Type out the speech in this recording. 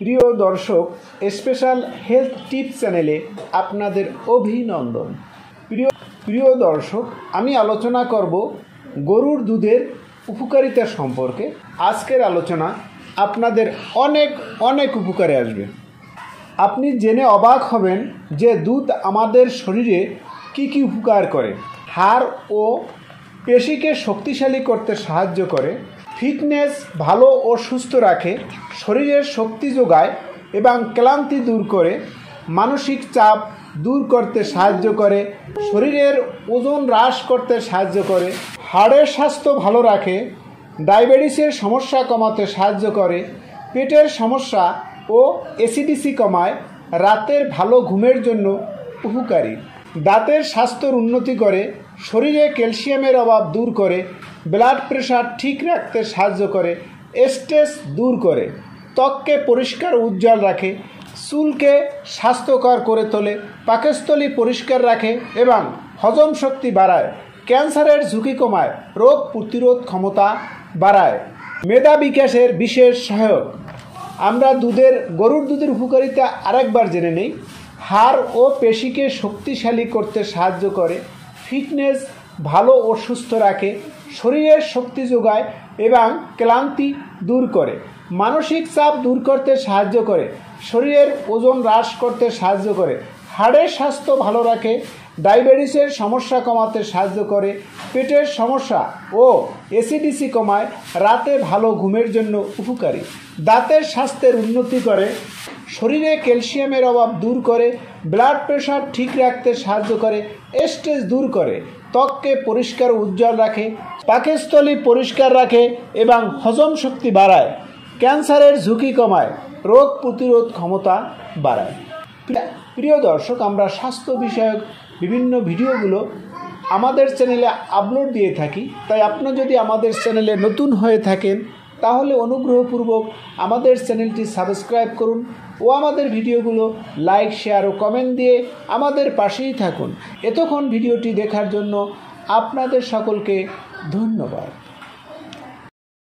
প্রিয় দর্শক, special health tips চ্যানেলে আপনাদের অভিনন্দন। প্রিয় দর্শক, আমি আলোচনা করব গরুর দুধের উপকারিতা সম্পর্কে। আজকের আলোচনা আপনাদের অনেক উপকারে আসবে। আপনি জেনে অবাক হবেন যে দুধ আমাদের শরীরে কি উপকার করে। হাড় ও পেশিকে শক্তিশালী করতে সাহায্য করে, ফিটনেস ভালো ও সুস্থ রাখে, শরীরের শক্তি যোগায় এবং ক্লান্তি দূর করে, মানসিক চাপ দূর করতে সাহায্য করে, শরীরের ওজন হ্রাস করতে সাহায্য করে, হাড়ের স্বাস্থ্য ভালো রাখে, ডায়াবেটিসের সমস্যা কমাতে সাহায্য করে, পেটের সমস্যা ও অ্যাসিডিটি কমায়, রাতের ভালো ঘুমের জন্য উপকারী, দাঁতের স্বাস্থ্যের উন্নতি করে, শরীরে ক্যালসিয়ামের অভাব দূর করে, ব্লাড প্রেশার ঠিক রাখতে সাহায্য করে, স্ট্রেস দূর করে, ত্বককে পরিষ্কার উজ্জ্বল রাখে, চুলকে স্বাস্থ্যকর করে তোলে, পাকস্থলী পরিষ্কার রাখে এবং হজম শক্তি বাড়ায়, ক্যান্সারের ঝুঁকি কমায়, রোগ প্রতিরোধ ক্ষমতা বাড়ায়, মেধা বিকাশের বিশেষ সহায়ক। আমরা গরুর দুধের উপকারিতা আরেকবার জেনে নেই। হাড় ও পেশিকে শক্তিশালী করতে সাহায্য করে, ফিটনেস ভালো ও সুস্থ রাখে, শরীরের শক্তি যোগায় এবং ক্লান্তি দূর করে, মানসিক চাপ দূর করতে সাহায্য করে, শরীরের ওজন হ্রাস করতে সাহায্য করে, হাড়ের স্বাস্থ্য ভালো রাখে, ডায়াবেটিসের সমস্যা কমাতে সাহায্য করে, পেটের সমস্যা ও অ্যাসিডিটি কমায়, রাতে ভালো ঘুমের জন্য উপকারী, দাঁতের স্বাস্থ্যের উন্নতি করে, শরীরে ক্যালসিয়ামের অভাব দূর করে, ব্লাড প্রেশার ঠিক রাখতে সাহায্য করে, স্ট্রেস দূর করে, ত্বককে পরিষ্কার উজ্জ্বল রাখে, পাকস্থলী পরিষ্কার রাখে এবং হজম শক্তি বাড়ায়, ক্যান্সারের ঝুঁকি কমায়, রোগ প্রতিরোধ ক্ষমতা বাড়ায়। প্রিয় দর্শক, আমরা স্বাস্থ্য বিষয়ক বিভিন্ন ভিডিওগুলো আমাদের চ্যানেলে আপলোড দিয়ে থাকি। তাই আপনি যদি আমাদের চ্যানেলে নতুন হয়ে থাকেন তাহলে অনুগ্রহপূর্বক আমাদের চ্যানেলটি সাবস্ক্রাইব করুন ও আমাদের ভিডিওগুলো লাইক, শেয়ার ও কমেন্ট দিয়ে আমাদের পাশেই থাকুন। এতক্ষণ ভিডিওটি দেখার জন্য আপনাদের সকলকে ধন্যবাদ।